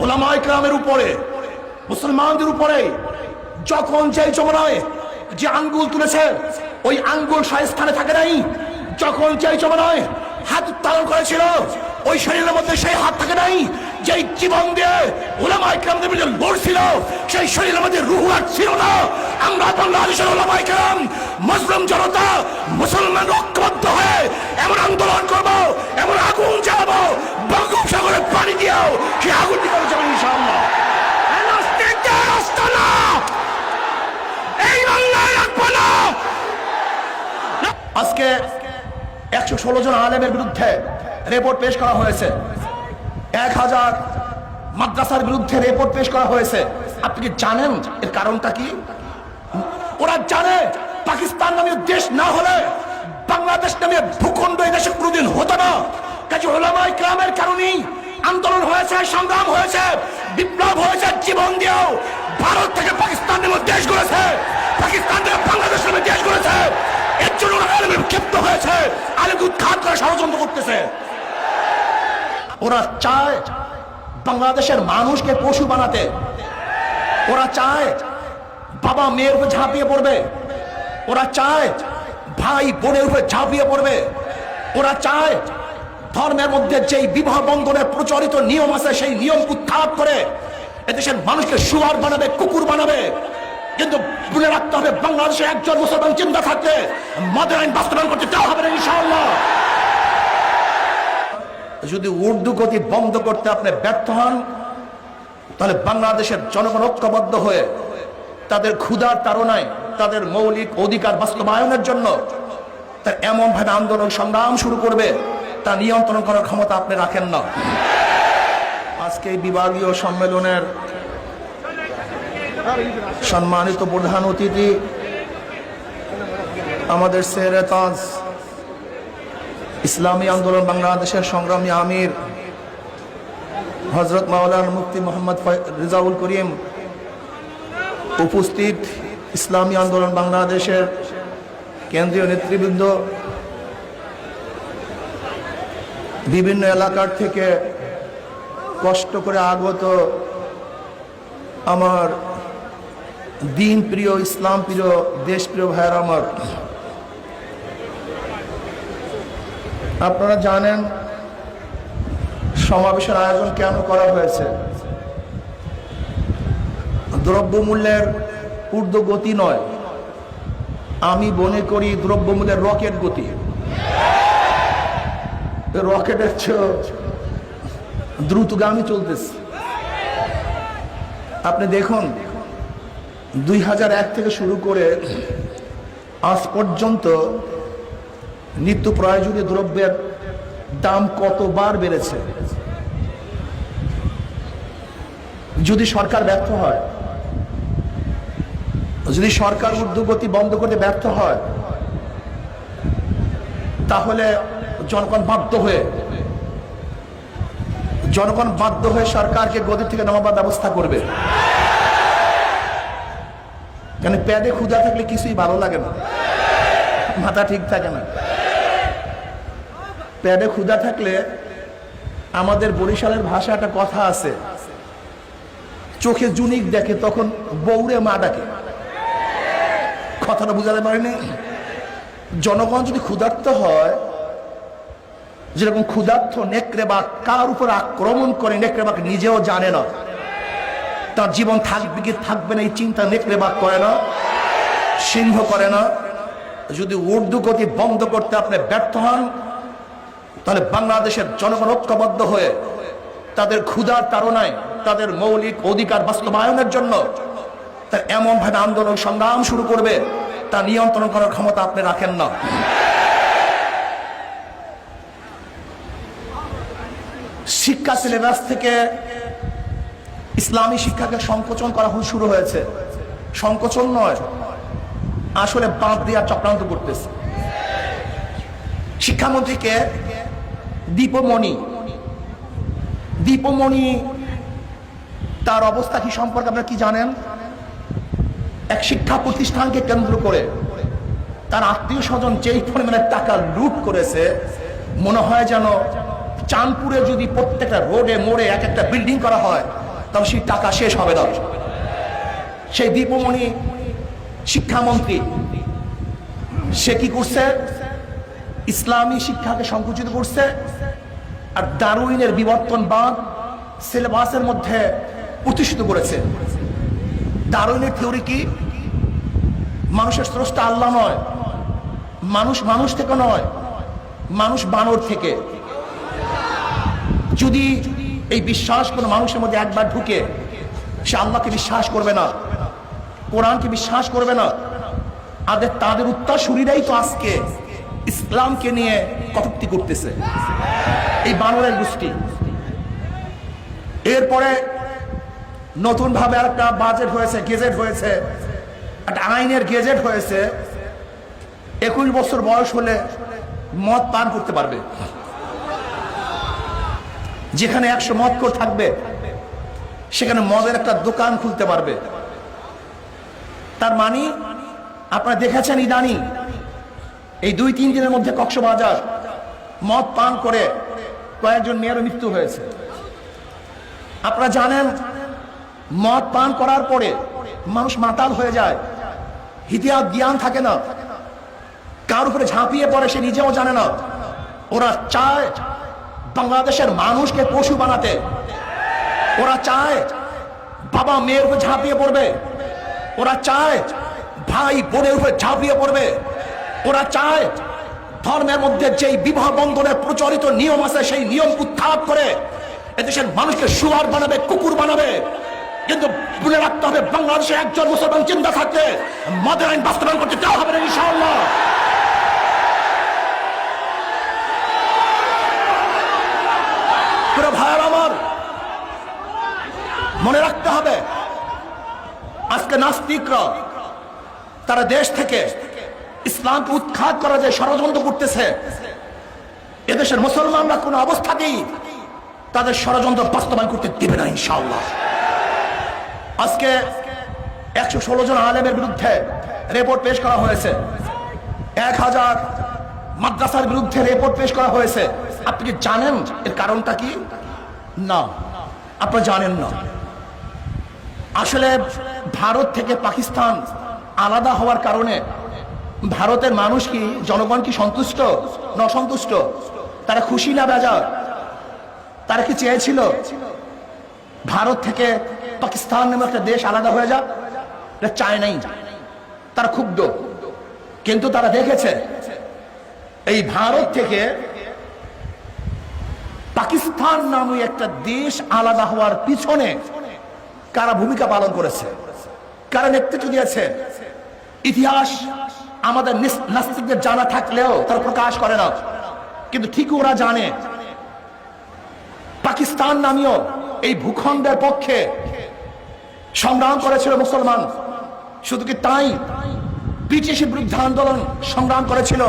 উলামায়ে কেরামের উপরে, মুসলমানদের উপরে যখন যেই জমানায় যে আঙ্গুল তুলেছে ওই আঙ্গুল স্থানে থাকে নাই। যখন যেই জমানায় হাত উত্তোলন করেছিল ওই শরীরের মধ্যে সেই হাত থাকে নাই। যেই জীবন দিয়ে উলামায়ে কেরামদের বিরুদ্ধে লড়ছিল সেই শরীরের মধ্যে রূহ আর ছিল না। আমরা বাংলাদেশের উলামায়ে কেরাম মুসলিম জনতা মুসলমান ঐক্যবদ্ধ হয়ে এমন আন্দোলন করব, এমন আগুন জ্বালাবো, বঙ্গোপসাগরে পানি দিয়েও সেই আগুন নিভানো যাবে ইনশাআল্লাহ। এই বাংলায় রাখবো না। আজকে 116 জন আলেমের বিরুদ্ধে রিপোর্ট পেশ করা হয়েছে, 1000 মাদ্রাসার বিরুদ্ধে রিপোর্ট পেশ করা হয়েছে। আপনি কি জানেন এর কারণটা কি? ওরা জানে পাকিস্তান নামে দেশ না হলে বাংলাদেশ নামে ভূখণ্ড এই দেশে কোনোদিন হতো না। কাজে উলামায়ে কেরামের কারণেই আন্দোলন হয়েছে, সংগ্রাম হয়েছে, বিপ্লব হয়েছে। জীবন দিয়েও ভারত থেকে পাকিস্তান নামে দেশ গড়েছে, পাকিস্তান থেকে বাংলাদেশ নামে দেশ গড়েছে। এর জন্য ওরা আলেমের ক্ষিপ্ত হয়েছে, আলেমকে উৎখাত করে ষড়যন্ত্র করতেছে। ওরা চায় বাংলাদেশের মানুষকে পশু বানাতে। ওরা চায় বাবা মেয়ের উপর ঝাঁপিয়ে পড়বে। ওরা চায় ভাই বোনের উপর ঝাঁপিয়ে পড়বে। ওরা চায় ধর্মের মধ্যে যেই বিবাহ বন্ধনের প্রচলিত নিয়ম আছে সেই নিয়ম উৎখাত করে এদেশের মানুষকে শুয়ার বানাবে, কুকুর বানাবে। কিন্তু ভুলে রাখতে হবে বাংলাদেশে একজন মুসলমান চিন্তা থাকলে মদের আইন বাস্তবায়ন করতে দেওয়া হবে না ইনশাআল্লাহ। যদি উর্দু গতি বন্ধ করতে আপনি ব্যর্থ হন তাহলে বাংলাদেশের জনগণ ঐক্যবদ্ধ হয়ে তাদের ক্ষুধার তাড়নায়, তাদের মৌলিক অধিকার বাস্তবায়নের জন্য তার এমন ভাবে আন্দোলন সংগ্রাম শুরু করবে তা নিয়ন্ত্রণ করার ক্ষমতা আপনি রাখেন না। আজকে এই বিভাগীয় সম্মেলনের সম্মানিত প্রধান অতিথি আমাদের সেরে তাজ ইসলামী আন্দোলন বাংলাদেশের সংগ্রামী আমির হযরত মাওলানা মুফতি মোহাম্মদ রেজাউল করিম, উপস্থিত ইসলামী আন্দোলন বাংলাদেশের কেন্দ্রীয় নেতৃবৃন্দ, বিভিন্ন এলাকার থেকে কষ্ট করে আগত আমার দিন প্রিয়, ইসলাম প্রিয়, দেশ প্রিয় ভাইয়েরা আমার, আপনারা জানেন সমাবেশের আয়োজন কেন করা হয়েছে। দ্রব্যমূল্যের ঊর্ধ্বগতি নয়, আমি মনে করি দ্রব্যমূল্যের রকেট গতি। রকেটের চেয়ে দ্রুতগামী চলতেছে। আপনি দেখুন 2001 থেকে শুরু করে আজ পর্যন্ত নিত্য প্রয়োজনীয় দ্রব্যের দাম কতবার বেড়েছে। যদি সরকার ব্যর্থ হয়, যদি সরকার ঊর্ধ্বগতি বন্ধ করতে ব্যর্থ হয়, তাহলে জনগণ বাধ্য হয়ে সরকারকে গদি থেকে নামাবার ব্যবস্থা করবে। কেন পেটে ক্ষুধা থাকলে কিছুই ভালো লাগে না, মাথা ঠিক থাকে না। পেটে ক্ষুধা থাকলে আমাদের বরিশালের ভাষা একটা কথা আছে, চোখে জুনিক দেখে তখন বউরে মা ডাকে। কথাটা বুঝাতে পারিনি। জনগণ যদি ক্ষুধার্ত হয়, যেরকম ক্ষুধার্ত নেকড়ে বাঘ কার উপর আক্রমণ করে নেকড়ে বাঘ নিজেও জানে না, তার জীবন থাকবে কি থাকবে না এই চিন্তা নেকড়ে বাঘ করে না, সিংহ করে না। যদি উর্দু গতি বন্ধ করতে আপনি ব্যর্থ হন তাহলে বাংলাদেশের জনগণ ঐক্যবদ্ধ হয়ে তাদের ক্ষুধার তাড়নায়, তাদের মৌলিক অধিকার বাস্তবায়নের জন্য তার এমন ভাবে আন্দোলন সংগ্রাম শুরু করবে তা নিয়ন্ত্রণ করার ক্ষমতা আপনি রাখেন না। শিক্ষা সিলেবাস থেকে ইসলামী শিক্ষাকে সংকোচন করা শুরু হয়েছে। সংকোচন নয়, আসলে বাদ দিয়া চক্রান্ত করতেছে। শিক্ষামন্ত্রীকে দীপমণি তার অবস্থা কি সম্পর্কে আপনারা কি জানেন? এক শিক্ষা প্রতিষ্ঠানকে কেন্দ্র করে তার আত্মীয় স্বজন যেই পরিমাণের টাকা লুট করেছে, মনে হয় যেন চাঁদপুরে যদি প্রত্যেকটা রোডে মোড়ে এক একটা বিল্ডিং করা হয় তবে সেই টাকা শেষ হবে না। সেই দীপমণি শিক্ষামন্ত্রী সে কি করছে? ইসলামী শিক্ষাকে সংকুচিত করছে আর ডারউইনের বিবর্তনবাদ সিলেবাসের মধ্যে প্রতিষ্ঠিত করেছে। ডারউইনের থিওরি কি? মানুষের স্রষ্টা আল্লাহ নয়, মানুষ মানুষ থেকে নয়, মানুষ বানর থেকে। যদি এই বিশ্বাস কোনো মানুষের মধ্যে একবার ঢুকে, সে আল্লাহকে বিশ্বাস করবে না, কোরআনকে বিশ্বাস করবে না। তাদের উত্তরসূরিরাই তো আজকে ইসলামকে নিয়ে কটূক্তি করতেছে, এই বানরের গোষ্ঠী। এরপরে নতুন ভাবে একটা বাজেট হয়েছে, গেজেট হয়েছে, একটা আইনের গেজেট হয়েছে। 21 বছর বয়স হলে মদ পান করতে পারবে। যেখানে 100 মদখোর থাকবে সেখানে মদের একটা দোকান খুলতে পারবে। তার মানে আপনারা দেখেছেন ইদানি এই 2-3 দিনের মধ্যে কক্সবাজার মদ পান করে কয়েকজন মেয়ের মৃত্যু হয়েছে। আপনারা জানেন মদ পান করার পরে মানুষ মাতাল হয়ে যায়, হিতিয়াত জ্ঞান থাকে না, কার উপরে ঝাঁপিয়ে পড়ে সে নিজেও জানে না। ওরা চায় বাংলাদেশের মানুষকে পশু বানাতে। ওরা চায় বাবা মেয়ের উপরে ঝাঁপিয়ে পড়বে, ওরা চায় ভাই বোনের উপরে ঝাঁপিয়ে পড়বে, ওরা চায় ধর্মের মধ্যে যেই বিবাহ বন্ধনের প্রচলিত নিয়ম আছে সেই নিয়ম উত্থাপ করে এদেশের মানুষকে শুয়ার বানাবে, কুকুর বানাবে। কিন্তু ভুলে রাখতে হবে, বাংলাদেশে একজন মুসলমান চিন্তা থাকলে মদের আইন বাস্তবায়ন করতে দেওয়া হবে না ইনশাআল্লাহ। ভাইয়ার আমার, মনে রাখতে হবে আজকে নাস্তিকরা তারা দেশ থেকে ইসলামকে উৎখাত করা যায় ষড়যন্ত্র করতেছে। এদেশের মুসলমানরা কোন অবস্থাতেই তাদের ষড়যন্ত্র বাস্তবায়ন করতে দিবে না ইনশাআল্লাহ। আজকে 116 জন আলেমের বিরুদ্ধে রিপোর্ট পেশ করা হয়েছে, 1000 মাদ্রাসার বিরুদ্ধে রিপোর্ট পেশ করা হয়েছে। আপনি কি জানেন এর কারণটা কি? না, আপনারা জানেন না। আসলে ভারত থেকে পাকিস্তান আলাদা হওয়ার কারণে ভারতের মানুষ কি, জনগণ কি সন্তুষ্ট না অসন্তুষ্ট? তারা খুশি না বেজার? তারা কি চেয়েছিল ভারত থেকে পাকিস্তান নামে একটা দেশ আলাদা হয়ে যাক? এটা চায় নাই, তারা ক্ষুব্ধ। কিন্তু তারা দেখেছে এই ভারত থেকে পাকিস্তান নামে একটা দেশ আলাদা হওয়ার পিছনে কারা ভূমিকা পালন করেছে, কারা নেতৃত্ব দিয়েছে। ইতিহাস আমাদের নাস্তিকদের জানা থাকলেও তারা প্রকাশ করে না, কিন্তু ঠিকই ওরা জানে পাকিস্তান নামীয় এই ভূখণ্ডের পক্ষে সংগ্রাম করেছিল মুসলমান। শুধু কি তাই, ব্রিটিশের বিরুদ্ধে আন্দোলন সংগ্রাম করেছিল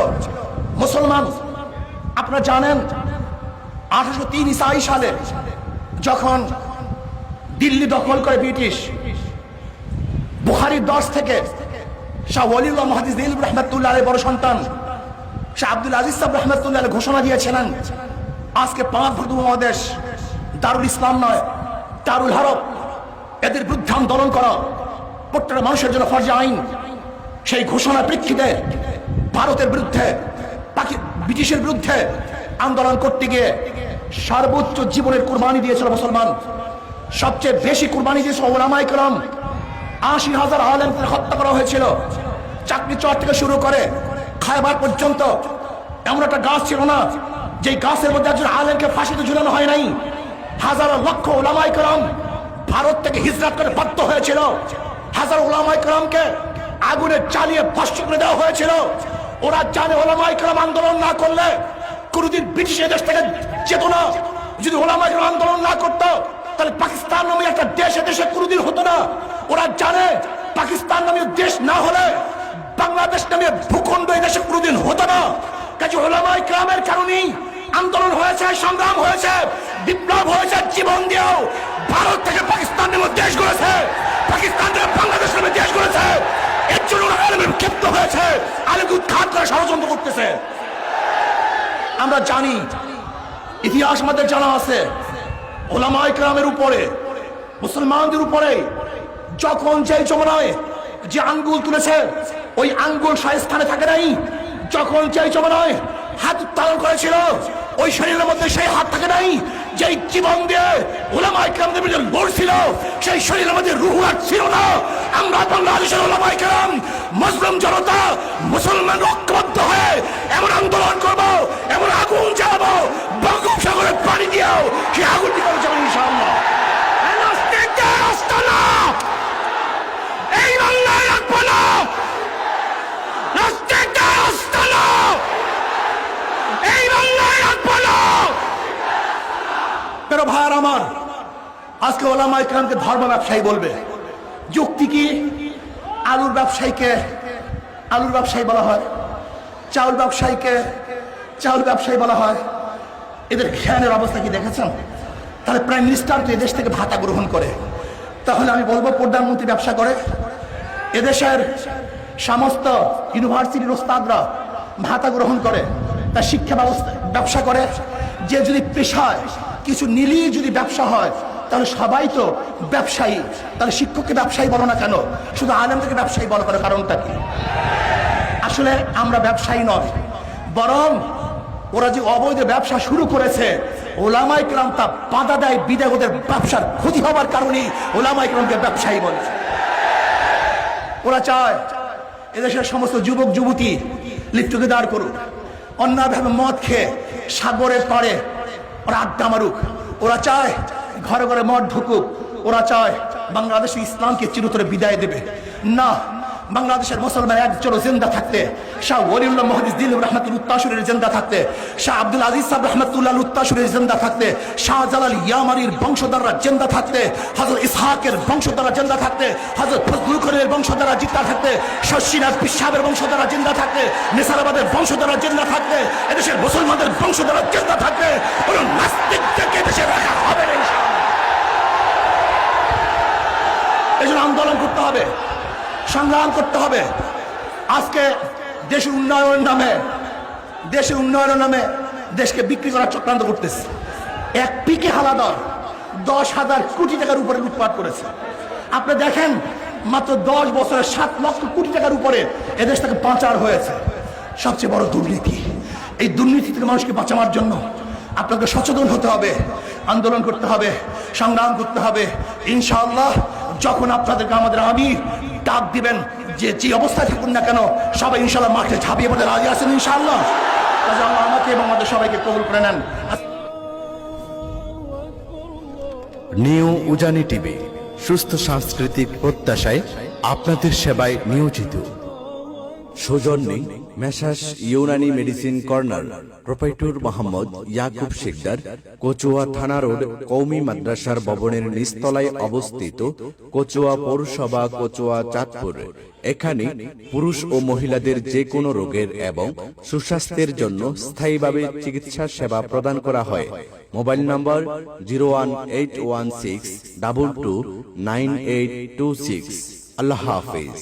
মুসলমান। আপনারা জানেন 1803 সালে যখন দিল্লি দখল করে ব্রিটিশ, বুখারীর 10 থেকে শাহ ওয়ালিউল্লাহ মুহাদ্দিস দিল রহমাতুল্লাহ আলাইহির বড় সন্তান শাহ আব্দুল আজিজ সাহেব রহমাতুল্লাহ আলাইহি ঘোষণা দিয়েছিলেন আজকে 5 ভারত উপমহাদেশ দারুল ইসলাম নয়, দারুল হারব, এদের বিরুদ্ধে আন্দোলন করা প্রত্যেকটা মানুষের জন্য ফরজ আইন। সেই ঘোষণার প্রেক্ষিতে ভারতের বিরুদ্ধে, ব্রিটিশের বিরুদ্ধে আন্দোলন করতে গিয়ে সর্বোচ্চ জীবনের কুরবানি দিয়েছিল মুসলমান। সবচেয়ে বেশি কুরবানি দিয়েছিল উলামায়ে কেরাম। 80,000 আলেমকে হত্যা করা হয়েছিল। চাকরি চর থেকে শুরু করে খায়বার পর্যন্ত এমন একটা গাছ ছিল না যেই গাছের মধ্যে একজন আলেমকে ফাঁসিতে ঝুলানো হয় নাই। হাজার লক্ষ উলামায়ে কেরাম ভারত থেকে হিজরত করে বাধ্য হয়েছিল। হাজার উলামায়ে কেরামকে আগুনে জ্বালিয়ে ভস্ম করে দেওয়া হয়েছিল। ওরা জানে উলামায়ে কেরাম আন্দোলন না করলে কোনদিন ব্রিটিশ দেশ থেকে যেত না। যদি উলামায়ে কেরাম আন্দোলন না করতো তাহলে পাকিস্তান নামে একটা দেশ এদেশে কোনদিন হতো না। ওরা জানে পাকিস্তান নামে দেশ না হলে বাংলাদেশ নামে ভূখণ্ড এই দেশে কোনদিন হতো না। কাজে উলামায়ে কেরামের কারণেই আন্দোলন হয়েছে, সংগ্রাম হয়েছে, বিপ্লব হয়েছে। জীবন দিয়েও ভারত থেকে পাকিস্তান নামে দেশ গড়েছে, পাকিস্তান থেকে বাংলাদেশ নামে দেশ গড়েছে। এর জন্য আলেমের ক্ষেপ্ত হয়েছে, আলেমকে উৎখাত করে ষড়যন্ত্র করতেছে। আমরা জানি, ইতিহাস আমাদের জানা আছে, উলামায়ে কেরামের উপরে মুসলমানদের উপরে যখন যেই জমানায় যে আঙ্গুল তুলেছে ওই আঙ্গুল স্থানে থাকে নাই, যখন যেই জমানায় হাত উত্তোলন করেছিল ওই শরীরের মধ্যে সেই হাত থাকে নাই, যেই জীবন দিয়ে উলামায়ে কেরামদের বিরুদ্ধে লড়ছিল সেই শরীরের মধ্যে রূহ ছিল না। আমরা বাংলাদেশের উলামায়ে কেরাম মুসলিম জনতা মুসলমান ঐক্যবদ্ধ হয়ে এমন আন্দোলন করব, এমন আগুন জ্বালাবো বঙ্গোপসাগরের পানি দিয়েও সেই আগুন দিতে যাবো ইনশাআল্লাহ। এই বাংলায় রাখবো না, এই বাংলায় রাখবো না। প্রিয় ভাইরা আমার, আজকে উলামায়ে কেরামকে ধর্ম ব্যবসায়ী বলবে, যুক্তি কি? আলুর ব্যবসায়ীকে আলুর ব্যবসায়ী বলা হয়, চাউল ব্যবসায়ীকে চাউল ব্যবসায়ী বলা হয়। এদের জ্ঞানের অবস্থা কি দেখেছেন? তাহলে প্রাইম মিনিস্টার তো এদেশ থেকে ভাতা গ্রহণ করে, তাহলে আমি বলবো প্রধানমন্ত্রী ব্যবসা করে। এদেশের সমস্ত ইউনিভার্সিটির ওস্তাদরা ভাতা গ্রহণ করে, তার শিক্ষা ব্যবসা করে। যে যদি পেশায় কিছু নিলেই যদি ব্যবসা হয় তাহলে সবাই তো ব্যবসায়ী, তাহলে শিক্ষককে ব্যবসায়ী বলো না কেন? শুধু আলেমকে ব্যবসায়ী বলো কেন? কারণটা কি? আসলে আমরা ব্যবসায়ী নয়, বরং ওরা যে অবৈধ ব্যবসা শুরু করেছে উলামায়ে কেরাম তা বাধা দেয়, বিধায় ওদের ব্যবসার ক্ষতি হওয়ার কারণে উলামায়ে কেরামকে ব্যবসায়ী বলে। ওরা চায় এদেশের সমস্ত যুবক যুবতী লিপ্ত দাঁড় করুক, অন্যভাবে মদ খেয়ে সাগরে পারে ওরা আড্ডা মারুক। ওরা চায় ঘরে ঘরে মদ ঢুকুক। ওরা চায় বাংলাদেশ ইসলামকে চিরতরে বিদায় দেবে। না, বাংলাদেশের মুসলমান একজন জিন্দা থাকতে, শাহ ওলিউল্লাহ মুহাদ্দিস দিলওয়ার রহমাতুল উত্তাশুরের জিন্দা থাকতে, শাহ আব্দুল আজিজ সাহেব রহমাতুল্লাহ উত্তাশুরের জিন্দা থাকতে, শাহ জালাল ইয়ামানির বংশধররা জিন্দা থাকতে, হযরত ইসহাকের বংশধররা জিন্দা থাকতে, হযরত ফজলুল করিমের বংশধররা জিন্দা থাকতে, শশীনাথ পিসাবের বংশধররা জিন্দা থাকতে, নিসারাবাদের বংশধররা জিন্দা থাকতে, এদেশের মুসলমানদের বংশধররা জিন্দা থাকতে, কোন নাস্তিকদেরকে দেশে রাখা হবে না ইনশাআল্লাহ। এজন্য আন্দোলন করতে হবে, সংগ্রাম করতে হবে। আজকে দেশের উন্নয়নের নামে দেশকে বিক্রি করার চক্রান্ত করতেছে। এক পিকে হালাদার 10,000 কোটি টাকার উপরে লুটপাট করেছে। আপনি দেখেন মাত্র 10 বছরে 7 লক্ষ কোটি টাকার উপরে এদেশ থেকে পাচার হয়েছে। সবচেয়ে বড় দুর্নীতি। এই দুর্নীতি থেকে মানুষকে বাঁচানোর জন্য আপনাকে সচেতন হতে হবে, আন্দোলন করতে হবে, সংগ্রাম করতে হবে। ইনশাআল্লাহ যখন আপনাদেরকে আমাদের আমির ডাক দিবেন, যে অবস্থায় থাকুন না কেন সবাই ইনশাআল্লাহ মাঠে ঝাঁপিয়ে পড়ে রাজি আছেন ইনশাআল্লাহ। আল্লাহ আমাকে এবং আমাদের সবাইকে কবুল করে নেন। নিউ উজানি টিভি, সুস্থ সাংস্কৃতিক প্রত্যাশায় আপনাদের সেবায় নিয়োজিত। সৌজন্যে messrs Unani medicine corner, proprietor Mohammad Yakub Sikdar, Kachua থানা রোড, কওমি মাদ্রাসার ভবনের নিচতলায় অবস্থিত, কচুয়া পৌরসভা, কচুয়া, চাঁদপুর। এখানে পুরুষ ও মহিলাদের যে কোনো রোগের এবং সুস্বাস্থ্যের জন্য স্থায়ীভাবে চিকিৎসা সেবা প্রদান করা হয়। মোবাইল নম্বর 01816229826। আল্লাহ হাফেজ।